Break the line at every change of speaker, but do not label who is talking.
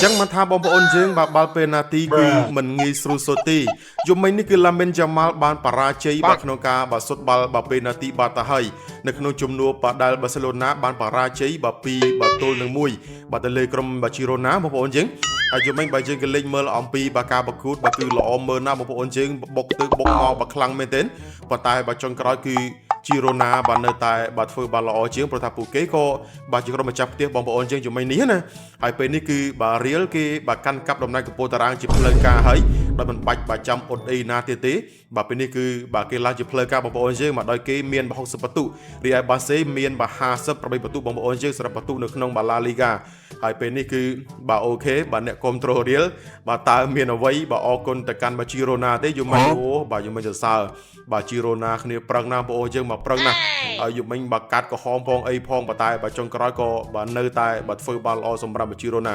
ចឹងមកថាបងប្អូនយើងបើបាល់ពេណាទីគឺមិនងាយស្រួលសុទ្ធទេយំមិញនេះគឺឡាមេនយ៉ាម៉ាល់បានបរាជ័យបាទក្នុងការបាទសុទ្ធបាល់បាទពេណាទីបាទទៅហើយនៅក្នុងជំនួបបាទដែលបាសេឡូណាបានបរាជ័យបាទ2បាទទល់នឹង1បាទទៅលើក្រុមបាទជីរ៉ូណាបងប្អូនយើងហើយយំមិញបើយើងក៏លេចមើលអំពីបាទការប្រកួតបាទគឺល្អមើលណាស់បងប្អូនយើងបុកទៅបុកមកបាទខ្លាំងមែនទែនប៉ុន្តែបាទចុងក្រោយគឺជីរ៉ូណាបាននៅតែបាទធ្វើបាល់ល្អជាងព្រោះថាពួកគេក៏បាទជាក្រុមម្ចាស់ផ្ទះបងប្អូនយើងជំនាញនេះណាហើយពេលនេះគឺបាទរៀលគេបាទកាន់កាប់តំណែងកំពូលតារាងជាផ្លូវការហើយដោយមិនបាច់បាទចាំអ៊ុតអីណាទៀតទេបាទពេលនេះគឺបាទគេឡើងជាផ្លូវការបងប្អូនយើងមកដោយគេមាន60បន្ទុករីឯបាសេមានបាទ58បន្ទុកបងប្អូនយើងសម្រាប់បន្ទុកនៅក្នុងបាឡាលីហ្គាហើយពេលនេះគឺបាទអូខេបាទអ្នកគ្រប់ត្រូលរៀលបាទតើមានអ្វីបាទអរគុណទៅកាន់បាទជីរ៉ូណាទេយំមិញអូបាទយំមិញសរសើរបាទជីរ៉ូណាគ្នាប្រឹងណាស់បងប្អូនយើងមកប្រឹងណាស់ហើយយំមិញបាទកាត់ក្រហមផងអីផងប៉ុន្តែបាទចុងក្រោយក៏បាទនៅតែបាទធ្វើបាល់ល្អសម្រាប់ជីរ៉ូណា